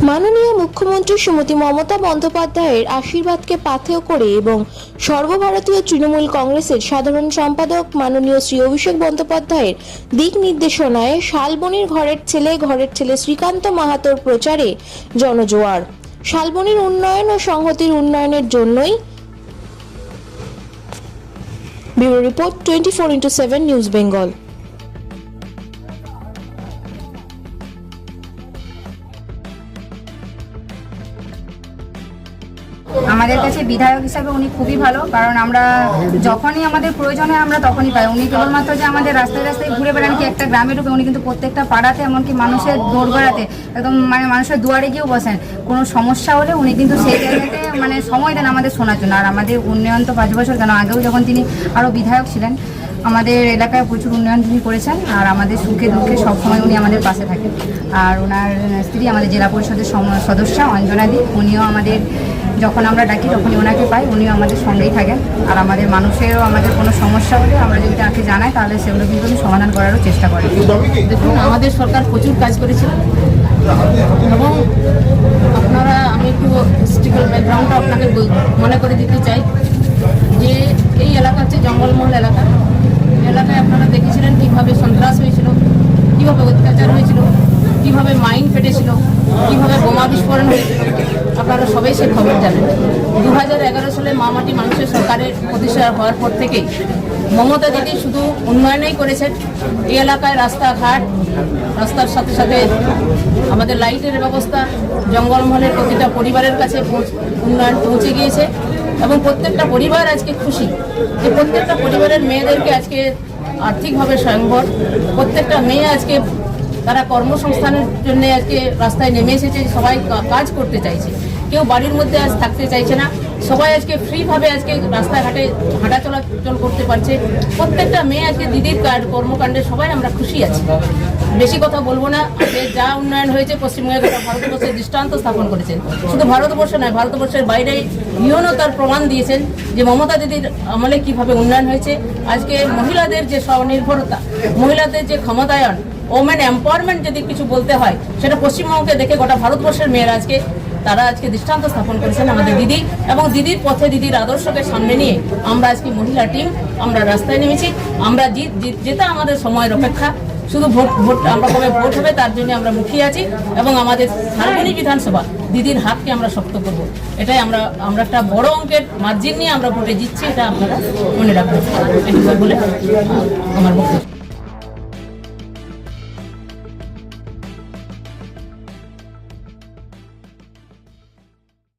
মাননীয় মুখ্যমন্ত্রী শ্রীমতী মমতা বন্দ্যোপাধ্যায়ের আশীর্বাদকে পাথেয় করে এবং সর্বভারতীয় তৃণমূল কংগ্রেসের সাধারণ সম্পাদক মাননীয় শ্রী অভিষেক বন্দ্যোপাধ্যায়ের দিক নির্দেশনায় শালবনির ঘরের ছেলে শ্রীকান্ত মাহাতোর প্রচারে জনজোয়ার। শালবনির উন্নয়ন ও সংহতির উন্নয়নের জন্যই। Bureau report 24x7 news Bengal. আমাদের কাছে বিধায়ক হিসাবে উনি খুবই ভালো, কারণ আমরা যখনই আমাদের প্রয়োজন হয় আমরা তখনই পাই। উনি কেবলমাত্র যে আমাদের রাস্তায় রাস্তায় ঘুরে বেড়ান কি একটা গ্রামে ঢুকে, উনি কিন্তু প্রত্যেকটা পাড়াতে এমনকি মানুষের দৌড় বেড়াতে একদম মানুষের দুয়ারে গিয়েও বসেন। কোনো সমস্যা হলে উনি কিন্তু সেই জায়গাতে সময় দেন আমাদের শোনার জন্য। আর আমাদের উন্নয়ন তো 5 বছর কেন, আগেও যখন তিনি আরও বিধায়ক ছিলেন আমাদের এলাকায় প্রচুর উন্নয়ন তিনি করেছেন। আর আমাদের সুখে দুঃখে সবসময় উনি আমাদের পাশে থাকেন। আর ওনার স্ত্রী আমাদের জেলা পরিষদের সদস্য অঞ্জনাদি, উনিও আমাদের যখন আমরা ডাকি তখনই ওনাকে পাই, উনিও আমাদের সঙ্গেই থাকেন। আর আমাদের মানুষেরও আমাদের কোনো সমস্যা হলে আমরা যদি তাকে জানাই তাহলে সেগুলো কিন্তু উনি সমাধান করারও চেষ্টা করেন। দেখুন, আমাদের সরকার প্রচুর কাজ করেছিল এবং আমি একটু হিস্ট্রিক্যাল ব্যাকগ্রাউন্ডটা আপনাকে মনে করে দিতে চাই যে এই এলাকা হচ্ছে জঙ্গলমহল এলাকা। এলাকায় আপনারা দেখেছিলেন কীভাবে সন্ত্রাস হয়েছিল, কীভাবে অত্যাচার হয়েছিল, কীভাবে মাইন ফেটেছিল, কীভাবে বোমা বিস্ফোরণ হয়েছিল। আপনারা সবাই সে খবর জানেন। 2011 সালে মামাটি মানুষের সরকারের প্রতিষ্ঠা হওয়ার পর থেকেই মমতা দিদি শুধু উন্নয়নই করেছেন। এই এলাকায় রাস্তাঘাট, রাস্তার সাথে সাথে আমাদের লাইটের ব্যবস্থা, জঙ্গলমহলের প্রতিটা পরিবারের কাছে উন্নয়ন পৌঁছে গিয়েছে এবং প্রত্যেকটা পরিবার আজকে খুশি যে প্রত্যেকটা পরিবারের মেয়েদেরকে আজকে আর্থিকভাবে স্বয়ংবর, প্রত্যেকটা মেয়ে আজকে তারা কর্মসংস্থানের জন্য আজকে রাস্তায় নেমে এসেছে। সবাই কাজ করতে চাইছে, কেউ বাড়ির মধ্যে আজ থাকতে চাইছে না। সবাই আজকে ফ্রিভাবে আজকে রাস্তাঘাটে হাঁটা চলাচল করতে পারছে। প্রত্যেকটা মেয়ে আজকে দিদির কর্মকাণ্ডে সবাই আমরা খুশি আছি। বেশি কথা বলবো না। আজকে যা উন্নয়ন হয়েছে পশ্চিমবঙ্গে ভারতবর্ষের দৃষ্টান্ত স্থাপন করেছেন। শুধু ভারতবর্ষ নয়, ভারতবর্ষের বাইরে ইউএনও তার প্রমাণ দিয়েছেন যে মমতা দিদির আমলে কিভাবে উন্নয়ন হয়েছে। আজকে মহিলাদের যে স্বনির্ভরতা, মহিলাদের যে ক্ষমতায়ন, ওমেন এম্পাওয়ারমেন্ট যদি কিছু বলতে হয় সেটা পশ্চিমবঙ্গকে দেখে গোটা ভারতবর্ষের মেয়েরা তারা আজকে দৃষ্টান্ত স্থাপন করেছেন আমাদের দিদি। এবং দিদির পথে, দিদির আদর্শকে সামনে নিয়ে আমরা আজকে মহিলা টিম আমরা রাস্তায় নেমেছি। আমরা যেটা আমাদের সময়ের অপেক্ষা, শুধু ভোট আমরা কবে ভোট হবে তার জন্য আমরা মুখিয়ে আছি এবং আমাদের শালবনী বিধানসভা দিদির হাতকে আমরা শক্ত করব। এটাই আমরা একটা বড় অঙ্কের মার্জিন নিয়ে আমরা ভোটে জিতছি, এটা আপনারা মনে রাখবেন বলে আমার বক্তব্য।